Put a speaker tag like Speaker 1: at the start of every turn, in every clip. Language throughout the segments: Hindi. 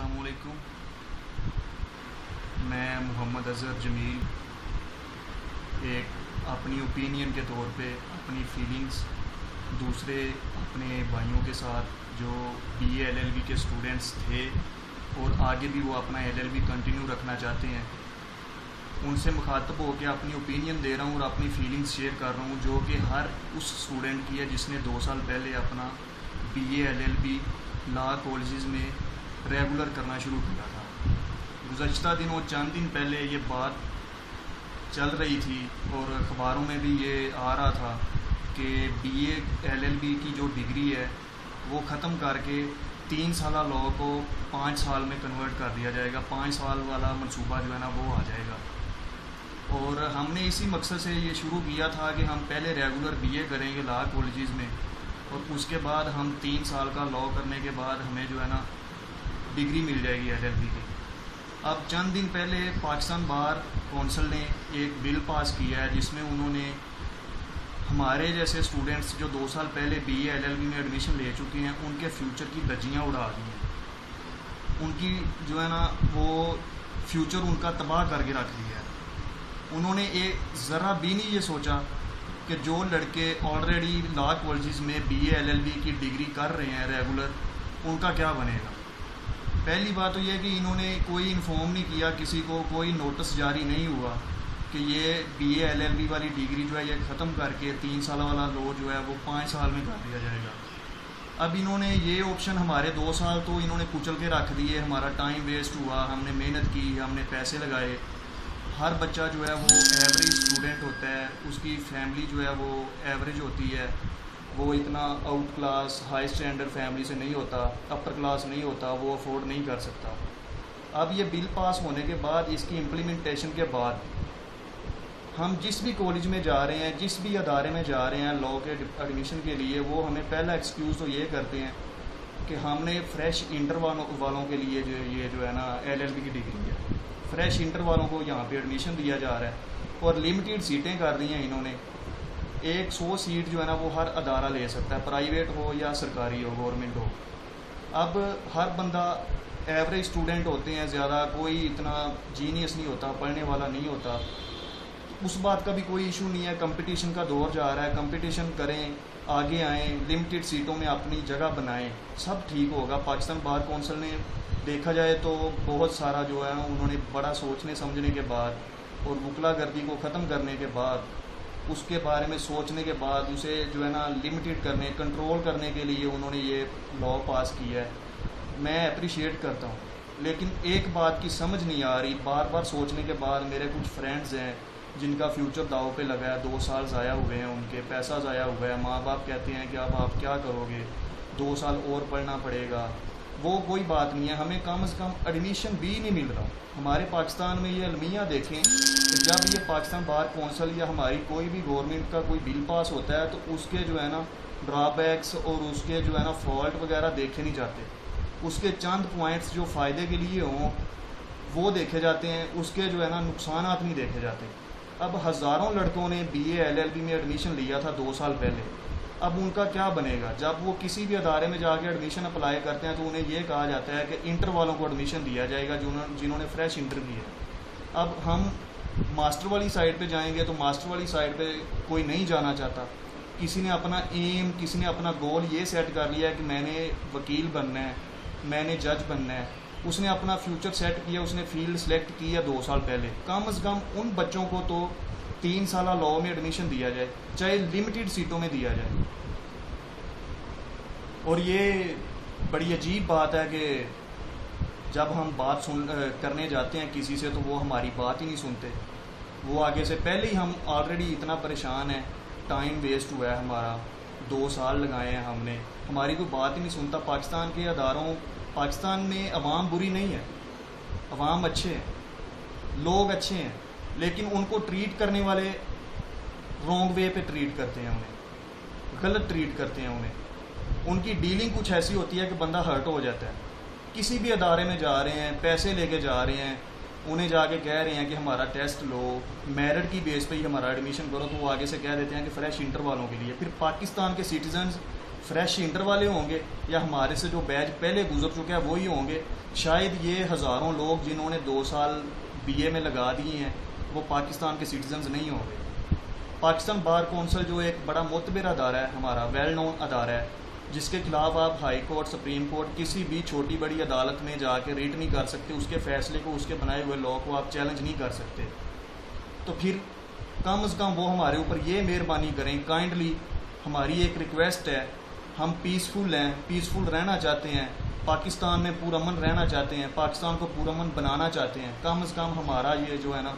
Speaker 1: अस्सलाम वालेकुम। मैं मोहम्मद अज़हर जमील एक अपनी ओपिनियन के तौर पे अपनी फीलिंग्स दूसरे अपने भाइयों के साथ जो बीए एलएलबी के स्टूडेंट्स थे और आगे भी वो अपना एलएलबी कंटिन्यू रखना चाहते हैं, उनसे मुखातब होकर अपनी ओपिनियन दे रहा हूँ और अपनी फीलिंग्स शेयर कर रहा हूँ जो कि हर उस स्टूडेंट की है जिसने 2 साल पहले अपना बीए एलएलबी लॉ कॉलेजेस में रेगुलर करना शुरू किया था। गुज़श्ता दिनों चंद दिन पहले ये बात चल रही थी और अखबारों में भी ये आ रहा था कि बीए एलएलबी की जो डिग्री है वो ख़त्म करके 3 साल लॉ को 5 साल में कन्वर्ट कर दिया जाएगा। 5 साल वाला मंसूबा जो है ना वो आ जाएगा। और हमने इसी मकसद से ये शुरू किया था कि हम पहले रेगुलर बीए करेंगे लॉ कॉलेजेस में और उसके बाद हम 3 साल का लॉ करने के बाद हमें जो है ना डिग्री मिल जाएगी एलएलबी की। अब चंद दिन पहले पाकिस्तान बार कौंसिल ने एक बिल पास किया है जिसमें उन्होंने हमारे जैसे स्टूडेंट्स जो 2 साल पहले बीए एलएलबी में एडमिशन ले चुके हैं उनके फ्यूचर की धज्जियाँ उड़ा दी हैं। उनकी जो है ना वो फ्यूचर उनका तबाह करके रख दिया है। उन्होंने एक ज़रा भी नहीं ये सोचा कि जो लड़के ऑलरेडी लॉ कॉलेजेस में बीए एलएलबी की डिग्री कर रहे हैं रेगुलर, उनका क्या बनेगा। पहली बात तो यह कि इन्होंने कोई इन्फॉर्म नहीं किया, किसी को कोई नोटिस जारी नहीं हुआ कि ये बीए एलएलबी वाली डिग्री जो है ये ख़त्म करके 3 साल वाला लॉ जो है वो 5 साल में कर दिया जाएगा। अब इन्होंने ये ऑप्शन हमारे 2 साल तो इन्होंने कुचल के रख दिए, हमारा टाइम वेस्ट हुआ, हमने मेहनत की, हमने पैसे लगाए। हर बच्चा जो है वो एवरेज स्टूडेंट होता है, उसकी फैमिली जो है वो एवरेज होती है, वो इतना out class high standard family से नहीं होता, अपर क्लास नहीं होता, वो अफोर्ड नहीं कर सकता। अब ये बिल पास होने के बाद इसकी इम्प्लीमेंटेशन के बाद हम जिस भी कॉलेज में जा रहे हैं, जिस भी अदारे में जा रहे हैं लॉ के एडमिशन के लिए, वो हमें पहला एक्सक्यूज़ तो ये करते हैं कि हमने फ़्रेश इंटर वालों के लिए जो है ना एलएलबी की डिग्री है, फ़्रेश इंटर वालों को यहाँ पे एडमिशन दिया जा रहा है और लिमिटेड सीटें कर दी हैं इन्होंने। 100 सीट जो है ना वो हर अदारा ले सकता है, प्राइवेट हो या सरकारी हो, गवर्नमेंट हो। अब हर बंदा एवरेज स्टूडेंट होते हैं, ज़्यादा कोई इतना जीनियस नहीं होता, पढ़ने वाला नहीं होता। उस बात का भी कोई इशू नहीं है। कंपटीशन का दौर जा रहा है, कंपटीशन करें, आगे आएँ, लिमिटेड सीटों में अपनी जगह बनाएं, सब ठीक होगा। पाकिस्तान बार कौंसिल ने देखा जाए तो बहुत सारा जो है उन्होंने बड़ा सोचने समझने के बाद और वकलागर्दी को ख़त्म करने के बाद, उसके बारे में सोचने के बाद उसे जो है ना लिमिटेड करने, कंट्रोल करने के लिए उन्होंने ये लॉ पास किया है। मैं अप्रिशिएट करता हूँ, लेकिन एक बात की समझ नहीं आ रही। बार बार सोचने के बाद मेरे कुछ फ्रेंड्स हैं जिनका फ्यूचर दाव पे लगा है, 2 साल ज़ाया हुए हैं, उनके पैसा ज़ाया हुआ है। माँ बाप कहते हैं कि अब आप क्या करोगे, 2 साल और पढ़ना पड़ेगा। वो कोई बात नहीं है, हमें कम से कम एडमिशन भी नहीं मिल रहा। हमारे पाकिस्तान में ये अलमिया देखें कि जब ये पाकिस्तान बार कौंसिल या हमारी कोई भी गवर्नमेंट का कोई बिल पास होता है तो उसके जो है ना ड्रॉबैक्स और उसके जो है ना फॉल्ट वगैरह देखे नहीं जाते। उसके चंद पॉइंट्स जो फ़ायदे के लिए हों वो देखे जाते हैं, उसके जो है ना नुकसानात नहीं देखे जाते। अब हज़ारों लड़कों ने बीए एलएलबी में एडमिशन लिया था 2 साल पहले, अब उनका क्या बनेगा। जब वो किसी भी अदारे में जाके एडमिशन अप्लाई करते हैं तो उन्हें ये कहा जाता है कि इंटर वालों को एडमिशन दिया जाएगा जिन्होंने फ्रेश इंटर किया है। अब हम मास्टर वाली साइड पे जाएंगे तो मास्टर वाली साइड पे कोई नहीं जाना चाहता। किसी ने अपना एम, किसी ने अपना गोल ये सेट कर लिया है कि मैंने वकील बनना है, मैंने जज बनना है। उसने अपना फ्यूचर सेट किया, उसने फील्ड सेलेक्ट किया 2 साल पहले। कम से कम उन बच्चों को तो 3 साल लॉ में एडमिशन दिया जाए, चाहे लिमिटेड सीटों में दिया जाए। और ये बड़ी अजीब बात है कि जब हम बात करने जाते हैं किसी से तो वो हमारी बात ही नहीं सुनते। वो आगे से पहले ही हम ऑलरेडी इतना परेशान हैं, टाइम वेस्ट हुआ है हमारा, 2 साल लगाए हैं हमने, हमारी कोई बात ही नहीं सुनता। पाकिस्तान के अदारों, पाकिस्तान में अवाम बुरी नहीं है, अवाम अच्छे हैं, लोग अच्छे हैं, लेकिन उनको ट्रीट करने वाले रॉन्ग वे पे ट्रीट करते हैं, उन्हें गलत ट्रीट करते हैं। उनकी डीलिंग कुछ ऐसी होती है कि बंदा हर्ट हो जाता है। किसी भी अदारे में जा रहे हैं, पैसे लेके जा रहे हैं, उन्हें जाके कह रहे हैं कि हमारा टेस्ट लो, मेरिट की बेस पे ही हमारा एडमिशन करो, तो वो आगे से कह देते हैं कि फ्रेश इंटर वालों के लिए। फिर पाकिस्तान के सिटीजन्स फ्रेश इंटर वाले होंगे या हमारे से जो बैच पहले गुजर चुके हैं वही होंगे। शायद ये हज़ारों लोग जिन्होंने 2 साल बीए में लगा दिए हैं वो पाकिस्तान के सिटीजन्स नहीं होंगे। पाकिस्तान बार कौंसिल जो एक बड़ा मोतबर अदारा है, हमारा वेल नोन अदारा है, जिसके खिलाफ आप हाई कोर्ट, सुप्रीम कोर्ट, किसी भी छोटी बड़ी अदालत में जाके रीट नहीं कर सकते, उसके फैसले को, उसके बनाए हुए लॉ को आप चैलेंज नहीं कर सकते। तो फिर कम अज़ कम वो हमारे ऊपर ये मेहरबानी करें, काइंडली हमारी एक रिक्वेस्ट है, हम पीसफुल हैं, पीसफुल रहना चाहते हैं, पाकिस्तान में पुरअमन रहना चाहते हैं, पाकिस्तान को पुरअमन बनाना चाहते हैं। कम अज़ कम हमारा ये जो है ना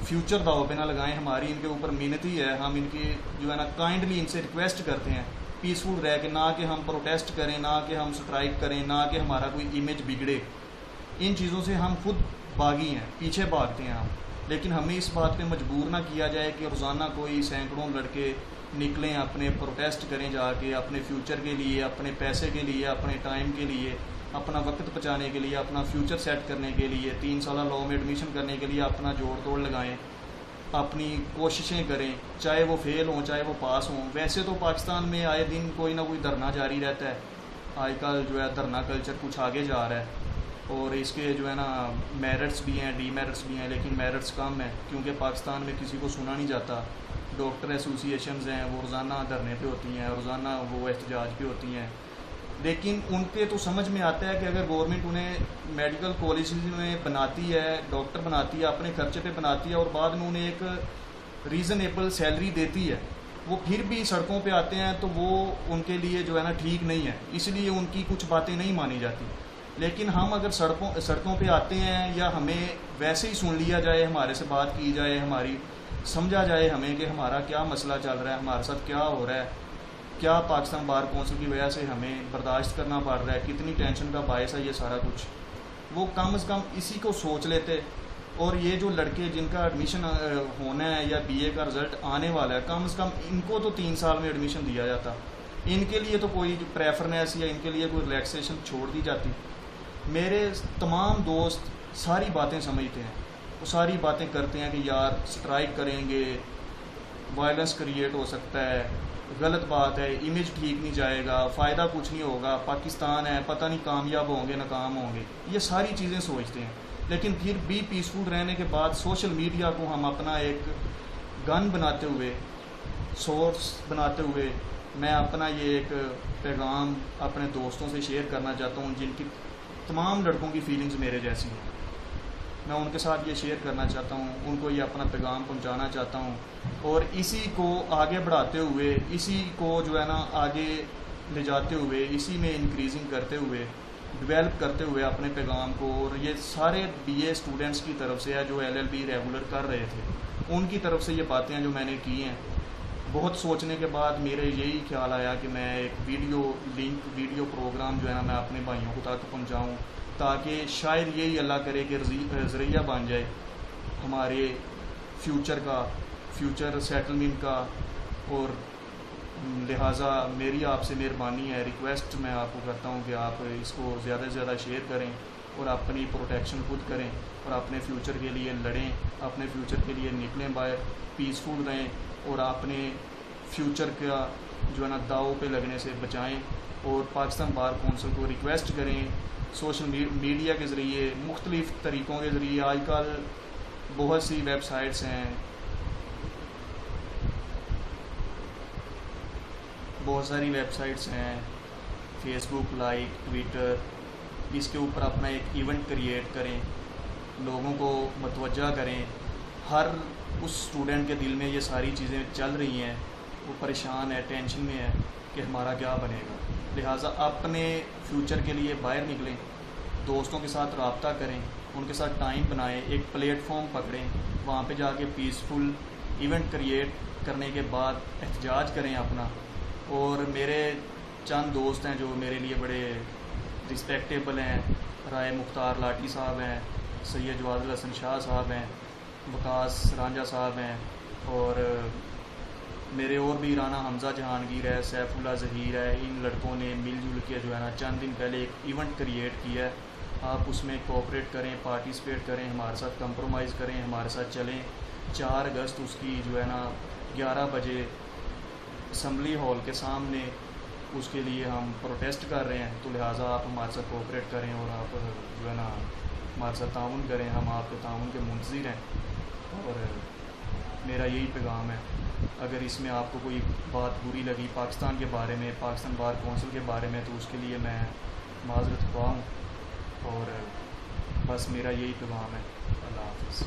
Speaker 1: फ्यूचर दाव पे ना लगाएं, हमारी इनके ऊपर मिन्नती है, हम इनकी जो है ना काइंडली इनसे रिक्वेस्ट करते हैं पीसफुल रह के, ना कि हम प्रोटेस्ट करें, ना कि हम स्ट्राइक करें, ना कि हमारा कोई इमेज बिगड़े। इन चीज़ों से हम खुद बागी हैं, पीछे भागते हैं हम, लेकिन हमें इस बात पे मजबूर ना किया जाए कि रोज़ाना कोई सैकड़ों लड़के निकलें, अपने प्रोटेस्ट करें जाके, अपने फ्यूचर के लिए, अपने पैसे के लिए, अपने टाइम के लिए, अपना वक्त बचाने के लिए, अपना फ्यूचर सेट करने के लिए, 3 साल लॉ में एडमिशन करने के लिए अपना जोड़ तोड़ लगाएं, अपनी कोशिशें करें, चाहे वो फेल हों चाहे वो पास हों। वैसे तो पाकिस्तान में आए दिन कोई ना कोई धरना जारी रहता है, आजकल जो है धरना कल्चर कुछ आगे जा रहा है और इसके जो है ना मेरिट्स भी हैं, डीमेरिट्स भी हैं, लेकिन मेरिट्स कम है क्योंकि पाकिस्तान में किसी को सुना नहीं जाता। डॉक्टर एसोसिएशंस हैं वो रोज़ाना धरने पे होती हैं, रोज़ाना वो एहतजाज पे होती हैं, लेकिन उनके तो समझ में आता है कि अगर गवर्नमेंट उन्हें मेडिकल कॉलेज में बनाती है, डॉक्टर बनाती है, अपने खर्चे पे बनाती है और बाद में उन्हें एक रीज़नेबल सैलरी देती है, वो फिर भी सड़कों पे आते हैं, तो वो उनके लिए जो है ना ठीक नहीं है, इसलिए उनकी कुछ बातें नहीं मानी जाती। लेकिन हम अगर सड़कों पे आते हैं या हमें वैसे ही सुन लिया जाए, हमारे से बात की जाए, हमारी समझा जाए हमें कि हमारा क्या मसला चल रहा है, हमारे साथ क्या हो रहा है, क्या पाकिस्तान बार कौंसिल की वजह से हमें बर्दाश्त करना पड़ रहा है, कितनी टेंशन का बायस है ये सारा कुछ, वो कम से कम इसी को सोच लेते। और ये जो लड़के जिनका एडमिशन होना है या बीए का रिज़ल्ट आने वाला है, कम से कम इनको तो 3 साल में एडमिशन दिया जाता, इनके लिए तो कोई प्रेफरेंस या इनके लिए कोई रिलैक्सेशन छोड़ दी जाती। मेरे तमाम दोस्त सारी बातें समझते हैं, वो सारी बातें करते हैं कि यार स्ट्राइक करेंगे, वायलेंस क्रिएट हो सकता है, गलत बात है, इमेज ठीक नहीं जाएगा, फ़ायदा कुछ नहीं होगा, पाकिस्तान है, पता नहीं कामयाब होंगे नाकाम होंगे, ये सारी चीज़ें सोचते हैं। लेकिन फिर भी पीसफुल रहने के बाद सोशल मीडिया को हम अपना एक गन बनाते हुए, सोर्स बनाते हुए, मैं अपना ये एक पैगाम अपने दोस्तों से शेयर करना चाहता हूँ जिनकी तमाम लड़कों की फीलिंग्स मेरे जैसी हैं। मैं उनके साथ ये शेयर करना चाहता हूँ, उनको ये अपना पैगाम पहुँचाना चाहता हूँ और इसी को आगे बढ़ाते हुए, इसी को जो है ना आगे ले जाते हुए, इसी में इंक्रीजिंग करते हुए, डेवलप करते हुए अपने पैगाम को। और ये सारे बीए स्टूडेंट्स की तरफ से है जो एलएलबी रेगुलर कर रहे थे, उनकी तरफ से ये बातें हैं जो मैंने की हैं। बहुत सोचने के बाद मेरे यही ख्याल आया कि मैं एक वीडियो प्रोग्राम जो है ना मैं अपने भाइयों को तक पहुँचाऊँ, ताकि शायद यही अल्लाह करे कि ज़रिया बन जाए हमारे फ्यूचर सेटलमेंट का। और लिहाजा मेरी आपसे मेहरबानी है, रिक्वेस्ट मैं आपको करता हूँ कि आप इसको ज़्यादा से ज़्यादा शेयर करें और अपनी प्रोटेक्शन खुद करें और अपने फ्यूचर के लिए लड़ें, अपने फ्यूचर के लिए निकलें बाहर, पीसफुल रहें और अपने फ्यूचर का जो है ना दाव पे लगने से बचाएं। और पाकिस्तान बार कौंसिल को रिक्वेस्ट करें सोशल मीडिया के ज़रिए, मुख्तलिफ़ तरीक़ों के ज़रिए, आजकल बहुत सी वेबसाइट्स हैं, बहुत सारी वेबसाइट्स हैं, फेसबुक लाइक, ट्विटर, इसके ऊपर अपना एक इवेंट क्रिएट करें, लोगों को मतवज्जा करें। हर उस स्टूडेंट के दिल में ये सारी चीज़ें चल रही हैं, वो परेशान है, टेंशन में है कि हमारा क्या बनेगा। लिहाजा अपने फ्यूचर के लिए बाहर निकलें, दोस्तों के साथ रब्ता करें, उनके साथ टाइम बनाएं, एक प्लेटफॉर्म पकड़ें, वहाँ पे जाके पीसफुल इवेंट क्रिएट करने के बाद एहतजाज करें अपना। और मेरे चंद दोस्त हैं जो मेरे लिए बड़े रिस्पेक्टेबल हैं, राय मुख्तार लाठी साहब हैं, सैयद जवाद हसन शाह साहब हैं, वकास रांझा साहब हैं, और मेरे और भी राना हमज़ा जहांगीर है, सैफुल्ला ज़हीर है। इन लड़कों ने मिलजुल के जो है ना चंद दिन पहले एक इवेंट क्रिएट किया है। आप उसमें कोऑपरेट करें, पार्टिसिपेट करें, हमारे साथ कंप्रोमाइज़ करें, हमारे साथ चलें। 4 अगस्त उसकी जो है ना 11 बजे असम्बली हॉल के सामने उसके लिए हम प्रोटेस्ट कर रहे हैं। तो लिहाजा आप हमारे साथ कोऑपरेट करें और आप जो है ना हमारे साथ ताउन करें, हम आपके ताउन के मुंतज़िर हैं। और मेरा यही पैगाम है। अगर इसमें आपको कोई बात बुरी लगी पाकिस्तान के बारे में, पाकिस्तान बार कौंसिल के बारे में, तो उसके लिए मैं माज़रत ख़्वाह हूँ। और बस मेरा यही पैगाम है। अल्लाह हाफ़िज़।